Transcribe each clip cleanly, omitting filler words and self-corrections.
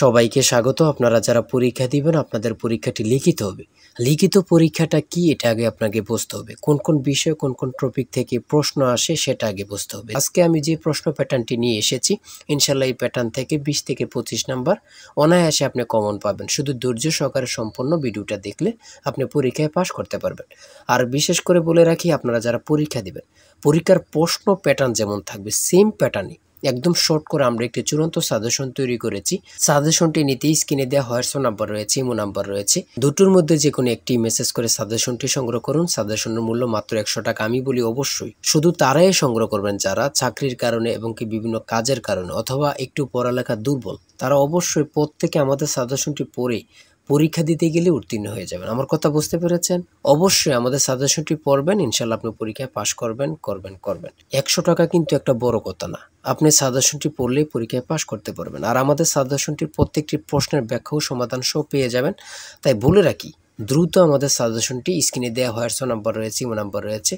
সবাইকে স্বাগত। আপনারা যারা পরীক্ষা দিবেন আপনাদের পরীক্ষাটি লিখিত হবে। লিখিত পরীক্ষাটা কি এটা আগে আপনাকে বুঝতে হবে। কোন কোন বিষয় কোন কোন টপিক থেকে প্রশ্ন আসে সেটা আগে বুঝতে হবে। আজকে আমি যে প্রশ্ন প্যাটার্নটি নিয়ে এসেছি ইনশাল্লাহ এই প্যাটার্ন থেকে 20 থেকে 25 নাম্বার অনায়াসে আপনি কমন পাবেন। শুধু ধৈর্য সহকারে সম্পূর্ণ ভিডিওটা দেখলে আপনি পরীক্ষায় পাস করতে পারবেন। আর বিশেষ করে বলে রাখি আপনারা যারা পরীক্ষা দিবেন পরীক্ষার প্রশ্ন প্যাটার্ন যেমন থাকবে সেম প্যাটার্নই একদম শর্ট করে আমরা একটি চূড়ান্ত সাজেশন তৈরি করেছি। সাজেশনটি নিতে স্ক্রিনে দেওয়া হোয়াটসঅ্যাপ নাম্বার রয়েছে, ইমো নাম্বার রয়েছে। দুটোর মধ্যে যে কোনো একটি মেসেজ করে সাজেশনটি সংগ্রহ করুন। সাজেশনের মূল্য মাত্র 100 টাকা। আমি বলি অবশ্যই শুধু তারাই সংগ্রহ করবেন যারা চাকরির কারণে এবং কি বিভিন্ন কাজের কারণে অথবা একটু পড়ালেখা দুর্বল। তারা অবশ্যই প্রত্যেকে আমাদের সাজেশনটি পড়ে পরীক্ষা দিতে গেলে উত্তীর্ণ হয়ে যাবেন। আমার কথা বুঝতে পেরেছেন? অবশ্যই আমাদের সাজেশনটি পড়বেন, ইনশাল্লাহ আপনি পরীক্ষায় পাশ করবেন। 100 টাকা কিন্তু একটা বড় কথা না। আপনি সাজেশনটি পড়লেই পরীক্ষায় পাশ করতে পারবেন। আর আমাদের সাজেশনটির প্রত্যেকটি প্রশ্নের ব্যাখ্যা ও সমাধান সহ পেয়ে যাবেন। তাই বলে রাখি দ্রুত আমাদের সাজেশনটি স্ক্রিনে দেওয়া হোয়াটসঅ্যাপ নাম্বার রয়েছে, ইমো নাম্বার রয়েছে।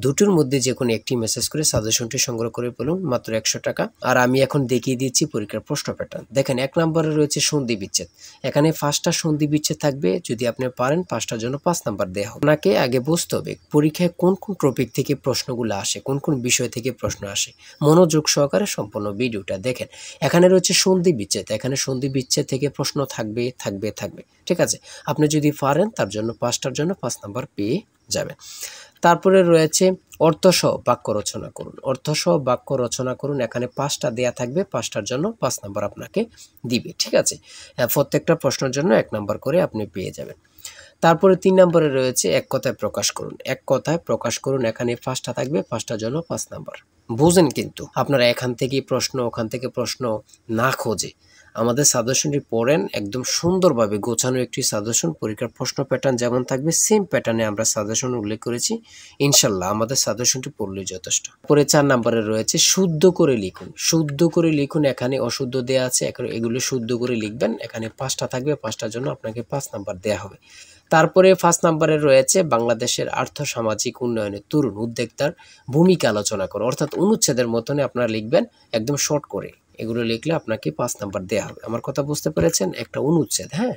দুটোর মধ্যে যে কোনো একটি মেসেজ করে সাজেশনটি সংগ্রহ করে পেলুন মাত্র 100 টাকা। আর আমি এখন দেখিয়ে দিচ্ছি পরীক্ষার প্রশ্ন প্যাটার্ন। দেখেন 1 নম্বরে রয়েছে সন্ধি বিচ্ছেদ। এখানে 5টা সন্ধি বিচ্ছেদ থাকবে। যদি আপনি পারেন 5টার জন্য 5 নাম্বার দেওয়া হবে। আপনাকে আগে বুঝতে হবে পরীক্ষায় কোন কোন টপিক থেকে প্রশ্নগুলো আসে, কোন কোন বিষয় থেকে প্রশ্ন আসে। মনোযোগ সহকারে সম্পূর্ণ ভিডিওটা দেখেন। এখানে রয়েছে সন্ধি বিচ্ছেদ। এখানে সন্ধি বিচ্ছেদ থেকে প্রশ্ন থাকবে। ঠিক আছে? আপনি যদি পারেন তার জন্য 5টার জন্য 5 নাম্বার পেয়ে যাবেন। তারপরে রয়েছে অর্থসহ বাক্য রচনা করুন। অর্থসহ বাক্য রচনা করুন। এখানে 5টা দেয়া থাকবে। 5টার জন্য 5 নাম্বার আপনাকে দিবে। ঠিক আছে? প্রত্যেকটা প্রশ্নের জন্য 1 নাম্বার করে আপনি পেয়ে যাবেন। তারপরে 3 নম্বরে রয়েছে এক কথায় প্রকাশ করুন। এক কথায় প্রকাশ করুন। এখানে 5টা থাকবে। 5টার জন্য 5 নাম্বার। বুঝেন কিন্তু আপনারা এখান থেকে প্রশ্ন ওখান থেকে প্রশ্ন না খোঁজে আমাদের সাজেশনটি পড়েন। একদম সুন্দরভাবে গোছানো একটি সাজেশন। পরীক্ষার প্রশ্ন প্যাটার্ন যেমন থাকবে সেম প্যাটার্নে আমরা সাজেশন উল্লেখ করেছি। ইনশাল্লাহ আমাদের সাজেশনটি পড়লেই যথেষ্ট। পরে 4 নম্বরে রয়েছে শুদ্ধ করে লিখুন। শুদ্ধ করে লিখুন। এখানে অশুদ্ধ দেয়া আছে, এগুলো শুদ্ধ করে লিখবেন। এখানে 5টা থাকবে। 5টার জন্য আপনাকে 5 নাম্বার দেয়া হবে। তারপরে 5 নম্বরে রয়েছে বাংলাদেশের আর্থ-সামাজিক উন্নয়নে তরুণ উদ্যোক্তার ভূমিকা আলোচনা করো। অর্থাৎ অনুচ্ছেদের মতনে আপনারা লিখবেন একদম শর্ট করে। এগুলো লিখলে আপনাকে 5 নাম্বার দেয়া হবে। আমার কথা বুঝতে পেরেছেন? একটা অনুচ্ছেদ, হ্যাঁ?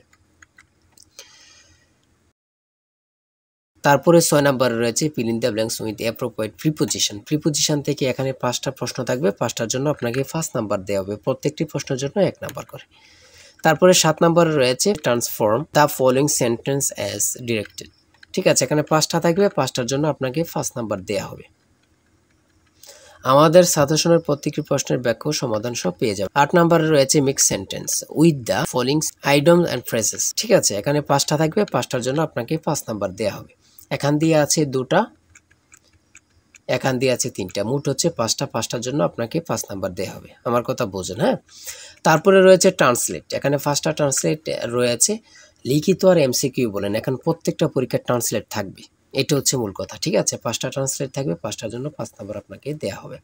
তারপরে 6 নম্বরে রয়েছে fill in the blanks with appropriate preposition। Preposition থেকে এখানে 5টা প্রশ্ন থাকবে। 5টার জন্য আপনাকে 5 নাম্বার দেওয়া হবে। প্রত্যেকটি প্রশ্নের জন্য 1 নাম্বার করে। তারপরে 7 নম্বরে রয়েছে transform the following sentence as directed. ঠিক আছে? এখানে 5টা থাকবে। 5টার জন্য আপনাকে 5 নাম্বার দেয়া হবে। আমাদের সাজেশনের প্রত্যেকটি প্রশ্নের ব্যাখ্যা ও সমাধান সব পেয়ে যাবেন। 8 নম্বরে রয়েছে mix sentence with the following idioms and phrases. ঠিক আছে? এখানে 5টা থাকবে। 5টার জন্য আপনাকে 5 নাম্বার দেয়া হবে। এখান দিয়ে আছে 2টা, এখান দিয়ে আছে 3টা, মোট হচ্ছে 5টা। 5টার জন্য আপনাকে 5 নাম্বার দেয়া হবে। আমার কথা বোঝেন, হ্যাঁ? তারপরে রয়েছে ট্রান্সলেট। এখানে 5টা ট্রান্সলেট রয়েছে। লিখিত আর এমসিকিউ বলেন, এখন প্রত্যেকটা পরীক্ষার ট্রান্সলেট থাকবে। এটা হচ্ছে মূল কথা। ঠিক আছে? 5টা ট্রান্সলেট থাকবে। 5টার জন্য 5 নাম্বার আপনাকে দেয়া হবে।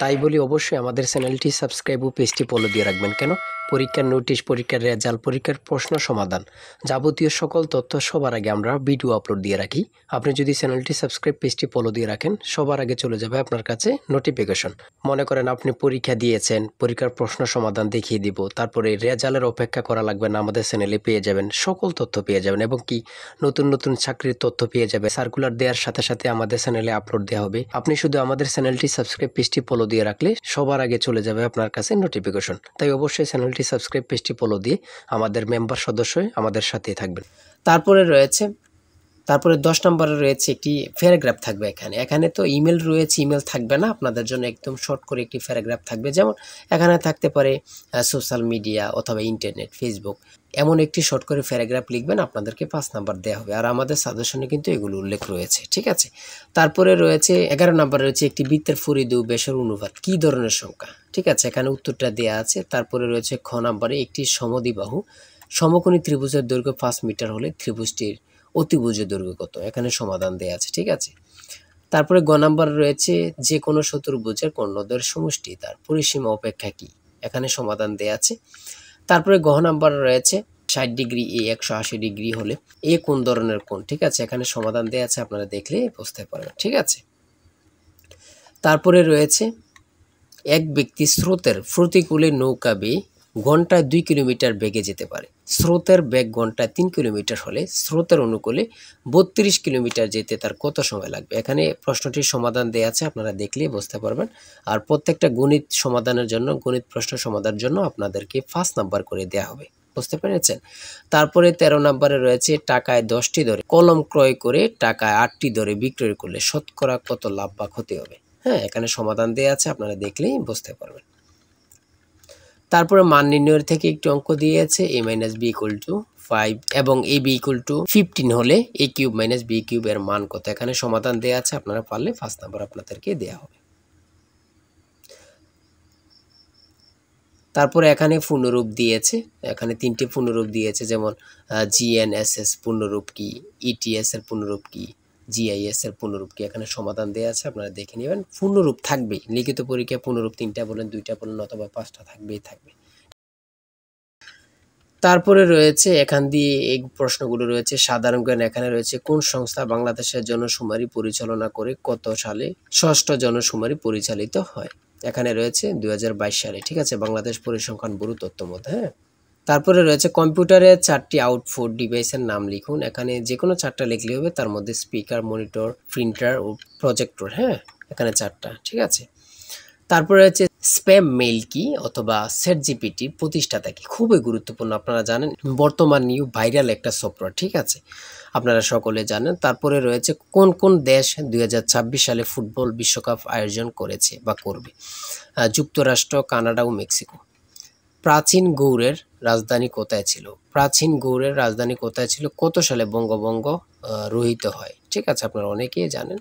তাই বলি অবশ্যই আমাদের চ্যানেলটি সাবস্ক্রাইব ও পেজটি ফলো দিয়ে রাখবেন। কেন? পরীক্ষার নোটিশ, পরীক্ষার রেজাল্ট, পরীক্ষার প্রশ্ন সমাধান, যাবতীয় সকল তথ্য সবার আগে আমরা ভিডিও আপলোড দিয়ে রাখি। আপনি যদি চ্যানেলটি সাবস্ক্রাইব, পেজটি ফলো দিয়ে রাখেন সবার আগে চলে যাবে আপনার কাছে নোটিফিকেশন। মনে করেন আপনি পরীক্ষা দিয়েছেন, পরীক্ষার প্রশ্ন সমাধান দেখিয়ে দিব, তারপরে রেজাল্টের অপেক্ষা করা লাগবে না, আমাদের চ্যানেলে পেয়ে যাবেন। সকল তথ্য পেয়ে যাবেন এবং কি নতুন নতুন চাকরির তথ্য পেয়ে যাবে। সার্কুলার দেওয়ার সাথে সাথে আমাদের চ্যানেলে আপলোড দেওয়া হবে। আপনি শুধু আমাদের চ্যানেলটি সাবস্ক্রাইব, পেজটি ফলো দিয়ে রাখলে সবার আগে চলে যাবে আপনার কাছে নোটিফিকেশন। তাই অবশ্যই চ্যানেলটি সাবস্ক্রাইব, পেজটি ফলো দিয়ে আমাদের মেম্বার সদস্য হয়ে আমাদের সাথেই থাকবেন। তারপরে 10 নম্বরে রয়েছে একটি প্যারাগ্রাফ থাকবে। এখানে তো ইমেল রয়েছে, ইমেল থাকবে না। আপনাদের জন্য একদম শর্ট করে একটি প্যারাগ্রাফ থাকবে। যেমন এখানে থাকতে পারে সোশ্যাল মিডিয়া অথবা ইন্টারনেট, ফেসবুক, এমন একটি শর্ট করে প্যারাগ্রাফ লিখবেন। আপনাদেরকে 5 নাম্বার দেওয়া হবে। আর আমাদের সাজেশনে কিন্তু এগুলো উল্লেখ রয়েছে। ঠিক আছে? তারপরে রয়েছে 11 নম্বরে রয়েছে একটি বৃত্তের ফরিদ ও ব্যাসের অনুপাত কী ধরনের সংখ্যা। ঠিক আছে? এখানে উত্তরটা দেওয়া আছে। তারপরে রয়েছে খ নম্বরে একটি সমদ্বিবাহু সমকোণী ত্রিভুজের দৈর্ঘ্য 5 মিটার হলে ত্রিভুজটির অতিভুজের দৈর্ঘ্য কত। এখানে সমাধান দেয়া আছে। ঠিক আছে? তারপরে গ নাম্বার রয়েছে যে কোনো চতুর্ভুজের কর্ণদ্বয়ের সমষ্টি তার পরিসীমা অপেক্ষা কি। এখানে সমাধান দেয়া আছে। তারপরে গ নাম্বার রয়েছে 60 ডিগ্রি এ 180 ডিগ্রি হলে এ কোন ধরনের কোণ। ঠিক আছে? এখানে সমাধান দেয়া আছে, আপনারা দেখলে বুঝতে পারবেন। ঠিক আছে? তারপরে রয়েছে এক ব্যক্তি স্রোতের প্রতিকূলে নৌকা বেয়ে ঘন্টায় 2 কিলোমিটার বেগে যেতে পারে। স্রোতের বেগ ঘন্টায় 3 কিলোমিটার হলে স্রোতের অনুকূলে 32 কিলোমিটার যেতে তার কত সময় লাগবে? এখানে প্রশ্নটির সমাধান দেয়া আছে, আপনারা দেখলেই বুঝতে পারবেন। আর প্রত্যেকটা গণিত সমাধানের জন্য, গণিত প্রশ্ন সমাধানের জন্য আপনাদেরকে 5 নাম্বার করে দেয়া হবে। বুঝতে পেরেছেন? তারপরে 13 নম্বরে রয়েছে টাকায় 10টি দরে কলম ক্রয় করে টাকায় 8টি দরে বিক্রয় করলে শতকরা কত লাভ বা ক্ষতি হবে? হ্যাঁ, এখানে সমাধান দেয়া আছে, আপনারা দেখলেই বুঝতে পারবেন। তারপরে মান নির্ণয়ের থেকে একটু অঙ্ক দিয়েছে a - b = 5 এবং ab = 15 হলে a³ - b³ এর মান কত? এখানে সমাধান দেয়া আছে, আপনারা পারলে 5 নাম্বার আপনাদেরকে দেয়া হবে। তারপরে এখানে পূর্ণরূপ দিয়েছে, এখানে 3টি পূর্ণরূপ দিয়েছে, যেমন GNSS পূর্ণরূপ কি, ETS এর পূর্ণরূপ কি, GIS এর পূর্ণরূপ কি, এখানে সমাধান দেয়া আছে, আপনারা দেখে নেবেন। পূর্ণরূপ থাকবেই, লিখিত পরীক্ষায় পূর্ণরূপ 3টা বলেন, 2টা বলেন অথবা 5টা থাকবেই থাকবে। তারপরে রয়েছে এখান দিয়ে এই প্রশ্নগুলো রয়েছে সাধারণ জ্ঞান। এখানে রয়েছে কোন সংস্থা বাংলাদেশের জনশুমারি পরিচালনা করে কত সালে 6ষ্ঠ জনশুমারি পরিচালিত হয়? এখানে রয়েছে 2022 সালে। ঠিক আছে, বাংলাদেশ পরিসংখ্যান ব্যুরো তথ্য মতে। হ্যাঁ, তারপরে রয়েছে কম্পিউটারে 4টি আউটপুট ডিভাইসের নাম লিখুন। এখানে যে কোনো 4টা লিখলে হবে, তার মধ্যে স্পিকার, মনিটর, প্রিন্টার ও প্রজেক্টর। হ্যাঁ, এখানে 4টা। ঠিক আছে, তারপরে হচ্ছে স্প্যাম মেইল কি অথবা ChatGPT প্রতিষ্ঠাতা কি? খুবই গুরুত্বপূর্ণ, আপনারা জানেন বর্তমান নিউ ভাইরাল একটা সফটওয়্যার। ঠিক আছে, আপনারা সকলে জানেন। তারপরে রয়েছে কোন কোন দেশ 2026 সালে ফুটবল বিশ্বকাপ আয়োজন করেছে বা করবে? যুক্তরাষ্ট্র, কানাডা ও মেক্সিকো। প্রাচীন গৌড়ের রাজধানী কোথায় ছিল? প্রাচীন গৌড়ের রাজধানী কোথায় ছিল? কত সালে বঙ্গভঙ্গ রহিত হয়? ঠিক আছে, আপনারা অনেকেই জানেন।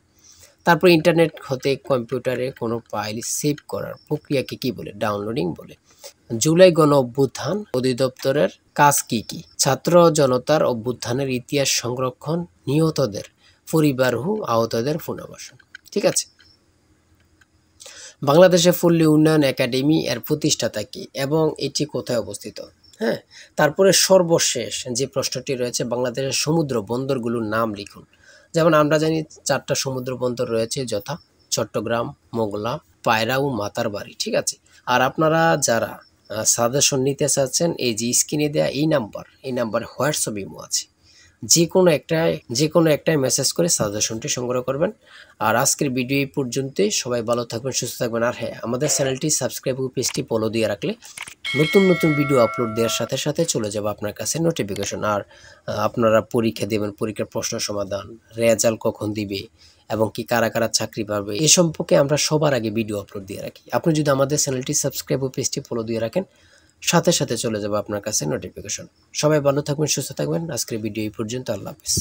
তারপর ইন্টারনেট হতে কম্পিউটারে কোনো ফাইল সেভ করার প্রক্রিয়াকে কি বলে? ডাউনলোডিং বলে। জুলাই গণ অভ্যুত্থান অধিদপ্তরের কাজ কি কি? ছাত্র জনতার অভ্যুত্থানের ইতিহাস সংরক্ষণ, নিহতদের পরিবার ও আহতদের পুনর্বাসন। ঠিক আছে, বাংলাদেশে পল্লী উন্নয়ন একাডেমি এর প্রতিষ্ঠাতা কি এবং এটি কোথায় অবস্থিত? হ্যাঁ, তারপরে সর্বশেষ যে প্রশ্নটি রয়েছে বাংলাদেশের সমুদ্র বন্দরগুলোর নাম লিখুন। যেমন আমরা জানি 4টা সমুদ্র বন্দর রয়েছে, যথা চট্টগ্রাম, মোংলা, পায়রা ও মাতারবাড়ি। ঠিক আছে, আর আপনারা যারা সাজেশন নিতে চাচ্ছেন, এই যে স্ক্রিনে দেওয়া এই নাম্বার হোয়াটসঅ্যাপ ইমো আছে, যে কোনো একটাই মেসেজ করে সাজেশনটি সংগ্রহ করবেন। আর আজকের ভিডিও এই পর্যন্তই। সবাই ভালো থাকবেন, সুস্থ থাকবেন। আর হ্যাঁ, আমাদের চ্যানেলটি সাবস্ক্রাইব ও পেজটি ফলো দিয়ে রাখলে নতুন নতুন ভিডিও আপলোড দেওয়ার সাথে সাথে চলে যাবে আপনার কাছে নোটিফিকেশন। আর আপনারা পরীক্ষা দেবেন, পরীক্ষার প্রশ্ন সমাধান, রেজাল্ট কখন দিবে এবং কি কারা কারা চাকরি পাবে, এ সম্পর্কে আমরা সবার আগে ভিডিও আপলোড দিয়ে রাখি। আপনি যদি আমাদের চ্যানেলটি সাবস্ক্রাইব ও পেজটি ফলো দিয়ে রাখেন, সাথে সাথে চলে যাবে আপনার কাছে নোটিফিকেশন। সবাই ভালো থাকবেন, সুস্থ থাকবেন। আজকের ভিডিও এই পর্যন্ত। আল্লাহ হাফেজ।